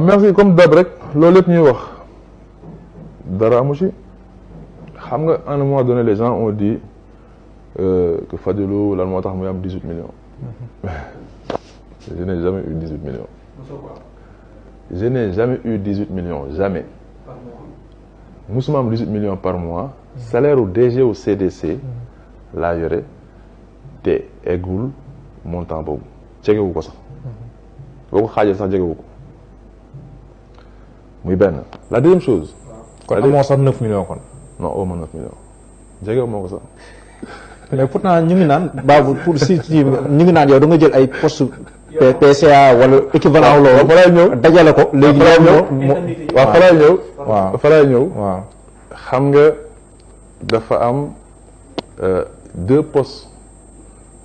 merci comme d'hab rek loolu lépp ñuy wax dara amu ci xam nga à un moment donné les gens ont dit que Fadilou lan moo tax muy am 18 millions. Je n'ai jamais eu 18 millions. Je n'ai jamais eu 18 millions, jamais. Musuma am 18 millions par mois. Salaire au DG au CDC laa yore te eggul montant boobu jegewu ko sax. boo ko xaajee sax jegewu ko muy benn. La deuxième chose. kon amoo sax 9 millions kon. non au moins 9 millions jegewu moo ko sax. mais pourtant ñu ngi naan baabu pour si ñu ngi naan yow da nga jël ay poste PCA wala équivalent loolu. fa lay ñëw dajale ko. léegi waaw fa lay ñëw. waaw fa lay ñëw. waaw xam nga dafa am 2 postes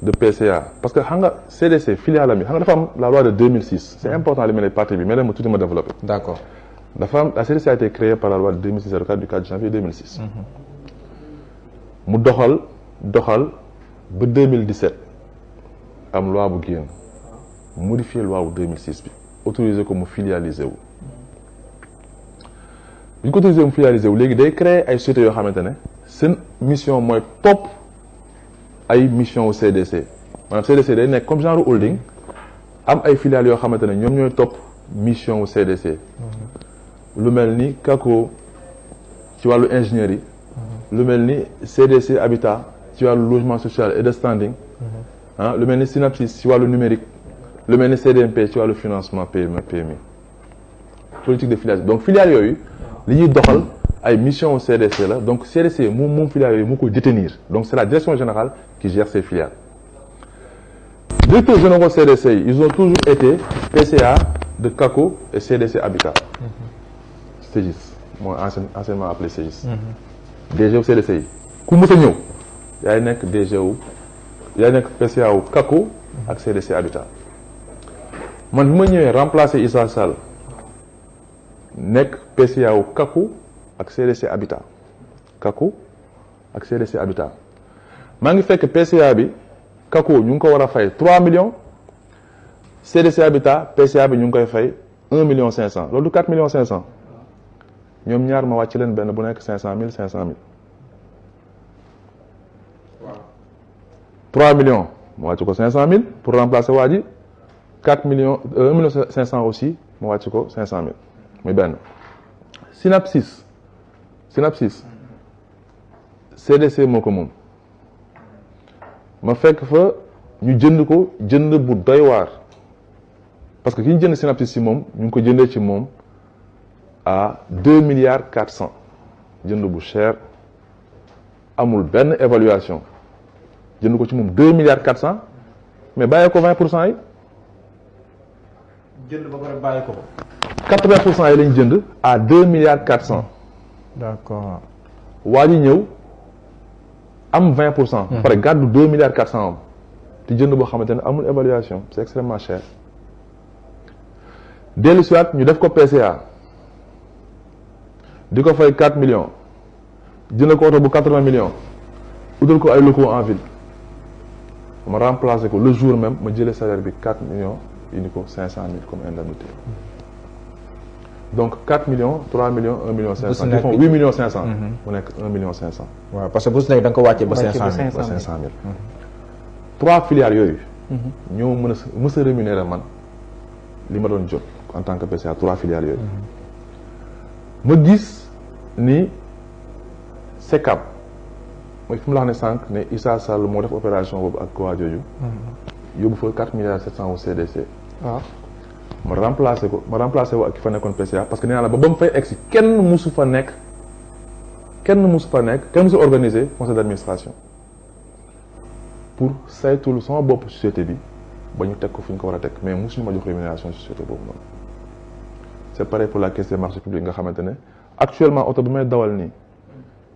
de PCA parce que xam nga CDC filiale am yi xam nga dafa am la loi de 2006. c'est important li mel ne partie bi mais ma tuuti ma développé. d'accord. dafa am la CDC a été créée par la loi de 2006 du 4 janvier 2006. mu doxal ba 2017 am loi bu génn modifier loi bu 2006 bi autorisé ko mu filialiser wu. bu ñu ko autorisé mu filialiser wu léegi day créer ay sociétés yoo xamante ne seen mission mooy topp ay mission au CDC maanaam CDC day nekk comme genre holding am ay filiales yoo xamante ne ñoom ñooy topp mission au CDC. lu mel ni Kako ci wàllu ingénierie. lu mel ni CDC Habitat ci wàllu logement social et de standing. lu mel ni Synapsis ci wàllu numérique. lu mel ni CDMP ci wàllu financement PME PMI. politique de filiale donc filiales yooyu li ñuy doxal ay mission au CDC la donc CDC moom filiales yooyu moo koy détenir donc c'est la direction générale qui gère ces filiales. Directeurs généraux CDC yi ils ont toujours été PCA de Kako et CDC Habitat. CGIS mooy anciennement appelé CGIS. DG wu CDC yi ku mës a ñëw yaay nekk DG wu yaay nekk PCA wu Kako ak CDC Habitat man bi ma ñëwee remplacer Issa Sall nekk PCA wu Kako ak CDC Habitat Kako ak CDC Habitat maa ngi fekk PCA bi Kako ñu ngi ko war a fay 3 millions CDC Habitat PCA bi ñu ngi koy fay 1 million 500 loolu 4 millions 500 ñoom ñaar ma wàcc leen benn bu nekk 500000 500000. waaw 3 millions ma wàcc ko 500000 pour remplacer waa ji 4 millions 1 million 500 aussi ma wàcc ko 500000 muy benn. Synapsis CDC moo ko moom ma fekk fa ñu jënd ko jënd bu doy waar parce que ki ñu jënd Synapsis si moom ñu ngi ko jëndee ci moom. à 2 milliards 400 jënd bu cher amul benn évaluation jënd ko ci moom 2 milliards 400 mais bàyyee ko 20% yi. jënd ba pare bàyyi ko. 80% yi lañ jënd à 2 milliards 400. d'accord. waa ji ñëw am 20%. ba pare gàddu 2 milliards 400 am te jënd boo xamante ne amul évaluation c'est extrêmement cher. dellu si waat ñu def ko PCA. di ko fay 4 millions jënd ko oto bu 80 millions utal ko ay locaux en ville ma remplacé ko le jour même ma jëlee salaire bi 4 millions indi ko 500000 comme indemnité donc 4 millions 3 millions 1 million 500 qui font 8 millions 500. mu nekk 1 million 500. waaw parce que bu si nekk da nga ko wàccee ba 500000 ba 500000. 3 filiales yooyu. ñoo mës a rémunérer man li ma doon jot en tant que PCA 3 filiales yooyu. ma gis ni SECAP mooy fi mu la xam ne sànq ne Issa Sall moo def opération boobu ak waa jooju yóbbu fa 4 milliards 700 au CDC. waaw ma remplacé wu ak ki fa nekkoon PCA parce que nee naa la ba mu fay egsi kenn musu organiser conseil d'administration pour saytul sama bopp société bi ba ñu teg ko fi ñu ko war a teg mais musuñu ma jox rémunération société boobu noonu. c'est pareil pour la caisse des marchés publics nga xamante ne actuellement oto bi may dawal nii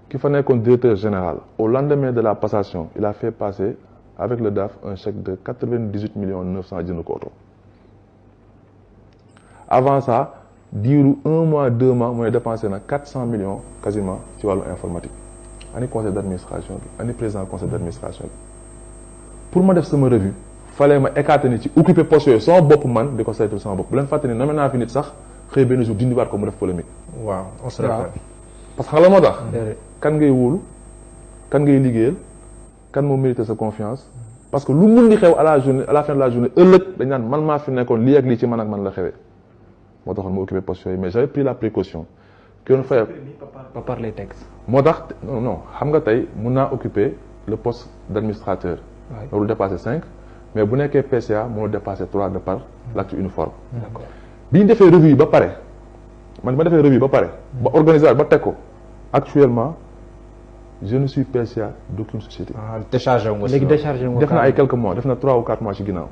ki fa nekkoon directeur général au lendemain de la passation il a fait passer avec le DAF un chèque de 98 millions 900 jënd ko oto. avant ça diiru 1 mois 2 mois mooy dépensé na 400 millions quasiment ci wàllu informatique ani conseil d'administration bi ani président conseil d'administration bi pour ma def sama revue fallait ma écarter ni ci occuper poste yooyu sama bopp man di ko saytul sama bopp bu leen fàtte ni nommé naa fi nit sax xëy benn jour dindiwaat ko mu def polémique. waaw on se rappelle. parce que xam nga moo tax. kan ngay wóolu kan ngay liggéeyal kan moo mérité sa confiance. parce que lu mun di xew à la journée à la fin de la journée ëllëg dañ naan man maa fi nekkoon lii ak lii ci man ak man la xewee moo taxoon ma occupé poste yooyu mais j'avais pris la précaution. ki doon fay pas par les textes. moo tax non xam nga tey mun naa occuper le poste d'administrateur. loolu dépassé 5 mais bu nekkee PCA moo dépassé 3 de par l'acte uniforme. D'accord. bi ñu defee revue yi ba pare man ma defee revue yi ba pare. ba organiser ba teg ko actuellement je ne suis PCA d'aucune société. déchargé wu nga léegi déchargé nga def na ay quelques mois def na 3 ou 4 mois ci ginnaaw.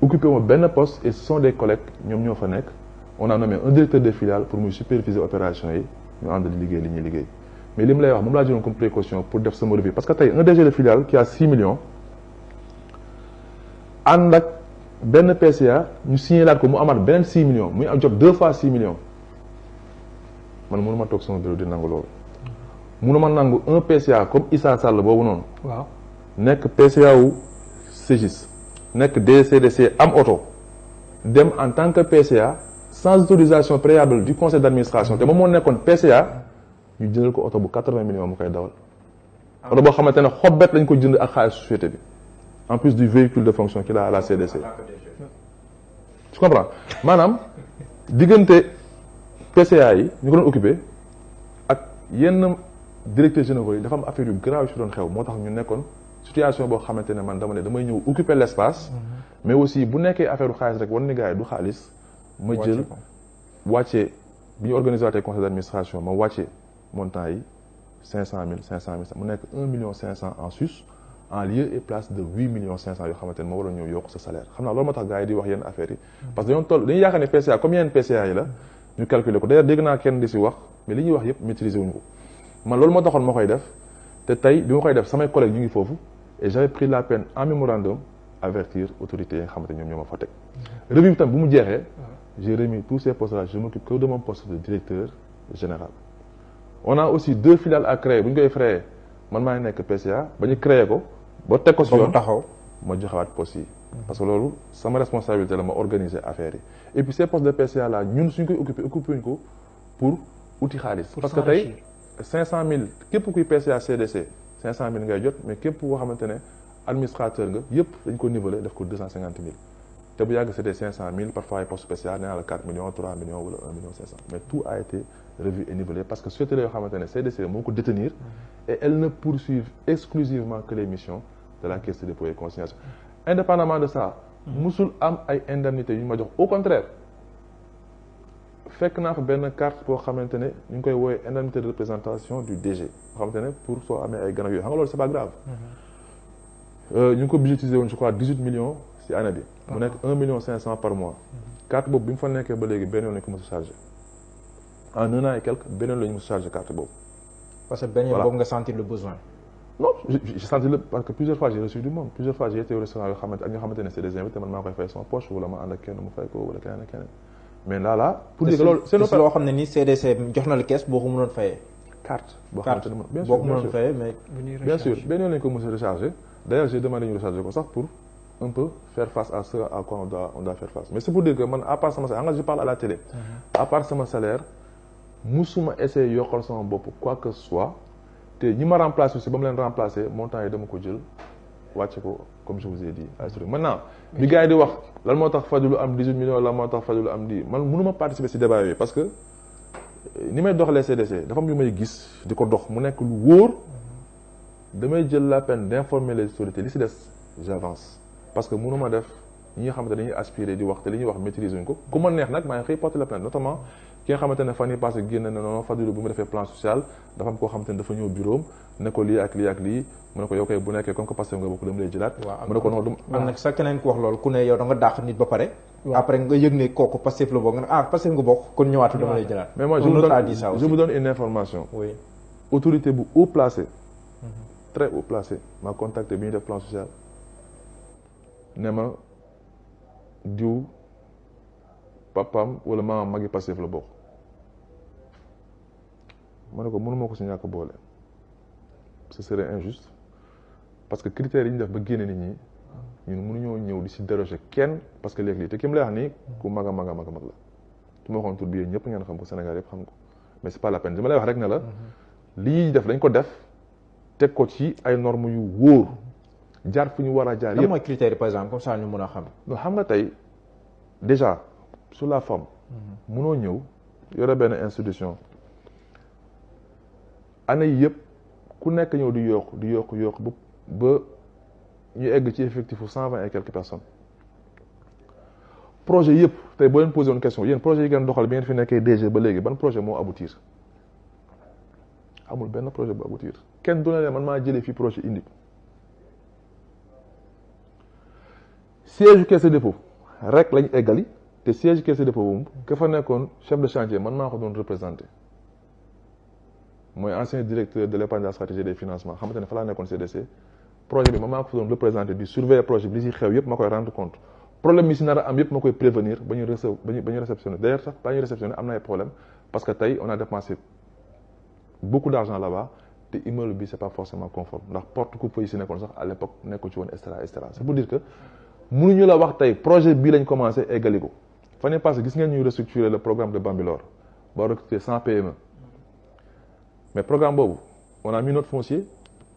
occupé ma benn poste et ce sont des collègues ñoom ñoo fa nekk. on a nommé un directeur de filiale pour muy superviser opération yi ñu ànd di liggéey li ñuy liggéey mais li mu lay wax moom laa jëloon comme précaution pour def sama revue parce que tey un DG de filiale qui a 6 millions ànd ak benn PCA ñu signé laat ko mu amaat beneen 6 millions muy am jot 2 fois 6 millions man mënu ma toog sama bureau di nangu loolu mënu ma nangu un PCA comme Issa Sall boobu noonu. waaw nekk PCA wu CGIS nekk DCDC am oto dem en tant que PCA. sans autorisation préalable du conseil d'administration te moom moo nekkoon PCA ñu jëndal ko oto bu 80 millions mu koy dawal. oto boo xamante ne xobbet lañ ko jënd ak xaalis société bi en plus du véhicule de fonction qu'il a à la CDC. tu comprends maanaam diggante PCA yi ñu ko doon occupé ak yenn directeurs généraux yi dafa am affaire yu grave yu si doon xew moo tax ñu nekkoon situation boo xamante ne man dama ne damay ñëw occuper l'espace. mais aussi bu nekkee affaire u xaalis rek war ni gars yi du xaalis. ma jël wàcce bi ñu organisé waatee conseil d'administration ma wàcce montant yi 500 000 mu nekk 1 million 500 en sus en lieu et place de 8 millions 500 yoo xamante ne moo waroon ñëw yokk sa salaire xam naa loolu moo tax gars yi di wax yenn affaires yi parce que dañuy yaakaar ne PCA comme yenn PCA yi la ñu calculer ko d'ailleurs dégg naa kenn di si wax mais li ñuy wax yëpp maîtriser wuñu ko man loolu moo taxoon ma koy def te tey bi ma koy def samay collègues ñu ngi foofu et j'avais pris la peine en mémorandum avertir autorités yi nga xamante ñoom ñoo ma fa teg revue bi tam bu mu jeexee j'ai remis tous ces postes-là je m'occupe que de mon poste de directeur général. On a aussi 2 filiales à créer bu ñu koy créer man maa ngi nekk PCA ba ñu créer ko ba teg ko si yoon taxaw ma joxewaat postes yi. parce que loolu sama responsabilité la ma organiser affaire yi et puis ces postes de PCA là ñun suñ koy occupé wuñ ko pour uti xaalis. parce que tey 500000 képp kuy PCA CDC 500000 ngay jot mais képp koo xamante ne administrateur nga yëpp dañ ko niveler def ko 250000. te bu yàgg c'était 500000 parfois ay postes spéciaux nee naa la 4 millions 3 millions wala 1 million 500 mais tout a été revu et nivelé parce que société la yoo xamante ne CDC moo ko détenir et elles ne poursuivent exclusivement que les missions de la caisse de dépôt et consignation indépendamment de ça musul am ay indemnités yu ñu ma jox au contraire fekk naa fa benn carte boo xamante ne ñu ngi koy woowee indemnité de représentation du DG boo xamante ne pour soo amee ay ganam yooyu xam nga loolu c'est pas grave ñu ngi ko budgétisé woon je crois 18 millions ci année bi mu nekk 1 million 500 par mois carte boobu bi mu fa nekkee ba léegi benn yoon lañu ko mos a chargé en 1 an et quelque benn yoon la ñu mos a chargé carte boobu. parce que benn yoon boobu nga sentir le besoin. non j'ai senti le parce que plusieurs fois j'ai reçu du monde plusieurs fois j'ai été au restaurant yoo xamante ak ñoo xamante ne c'est des invités man maa koy fay sama poche wala ma ànd ak kenn mu fay ko wala keneen ak keneen mais là pour dire que loolu c'est loo xam ne ni CDC jox na la caisse boo ko mënoon fayee. carte boo xamante ne bien sûr boo ko mënoon fayee mais. bien sûr benn yoon lañu ko mos a recharger d'ailleurs j'ai demandé ñu recharger ko sax pour un peu faire face à ce à quoi on doit faire face mais c'est pour dire que man à part sama salaire je parle à la télé à part sama salaire musuma essayer yokkal sama bopp quoi que ce soit te ñi ma remplacer aussi ba mu leen remplacer montant yi dama ko jël wàcce ko comme je vous ai dit maintenant bi gars yi di wax lan moo tax Fadilou am 18 millions lan moo tax Fadilou am 10 man mënuma participer ci débat yooyu parce que ni may doxalee CDC dafa am yu may gis di ko dox mu nekk lu wóor damay jël la peine d'informer les autorités li ci des j'avance parce que mënuma def ñi nga xamante dañuy aspirer di wax te li ñuy wax maîtriser wuñ ko ku ma neex nag maa ngi xëy porter la plainte notamment ki nga xamante ne fan yii passé génn na non Fadilou bu mu defee plan social dafa am koo xamante ne dafa ñëw bureau ne ko lii ak lii ak lii mu ne ko yow kay bu nekkee comme que Pastef nga bokk dama lay jëlaat mu ne ko non am nag sa keneen ku wax loolu ku ne yow da nga dàq nit ba pare après nga yëg ne kooku Pastef la bokk nga ne Pastef nga bokk kon ñëwaatu dama lay jëlaat mais moi je vous donne une information oui autorité bu haut placé très haut placé m'a contacté bi ñu def plan social ne ma diw papam wala maamam magi Pastef la bokk ma ne ko mënuma ko si ñàkk boole ce serait injuste parce que critères yi ñu def ba génne nit ñi ñun mënuñoo ñëw di si déroger kenn parce que léegi lii te ki mu lay wax nii ku mag a mag la su ma waxoon tur bi ñëpp ngeen xam ko Sénégal yëpp xam ko mais c'est pas la peine dama lay wax rek ne la li ñuy def dañ ko def teg ko ci ay normes yu wóor jaar fu ñu war a jaar yëpp. lan mooy critère par exemple comme ça ñu mën a xam. non xam nga tey déjà sur la forme. mënoo ñëw yore benn institution année yi yëpp ku nekk ñëw di yokk ba ñu egg ci effectif 120 et quelques personnes. projet yëpp tey boo leen posé une question yéen projet yi ngeen doxal bi ngeen fi nekkee DG ba léegi ban projet moo aboutir amul benn projet bu aboutir kenn du ne leen man maa jëlee fii projet indi siège caisse de dépôt rek lañ eggali te siège caisse de dépôt boobu ka fa nekkoon chef de chantier man maa ko doon représenté mooy ancien directeur de l'épargne de la stratégie des financements xamante ne fa laa nekkoon CDC projet bi man maa ko fa doon représenté di surveiller projet bi li si xew yëpp ma koy rendre compte problème yi si nar a am yëpp ma koy prévenir ba ñu réceptionner d'ailleurs sax ba ñu réceptionner am na ay problème parce que tey on a dépensé beaucoup d'argent là-bas te immeuble bi c'est pas forcément conforme ndax porte coupe yi si nekkoon sax à l'époque nekku ci woon et cetera c'est pour dire que mënuñu la wax tey projet bii lañ commencé eggali ko fan yii passé gis ngeen ñuy restructurer le programme de Bambilor ba recruter 100 PME mais programme boobu on a mis notre foncier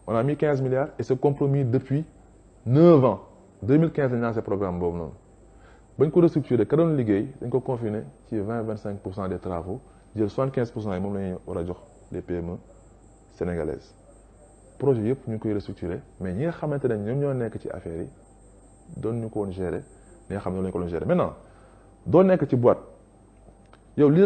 on a mis 15 milliards et c'est compromis depuis 9 ans 2015 lañ lancé programme boobu noonu bañ ko restructurer ka doon liggéey dañ ko confiner ci 20-25% des travaux jël 75% yi moom la ñuy war a jox les PME sénégalaises projet yëpp ñu ngi koy restructurer mais ñi nga xamante ne ñoom ñoo nekk ci affaire yi doon ñu ko woon gérer li nga xam ne lañ ko doon gérer maintenant doo nekk ci boîte yow li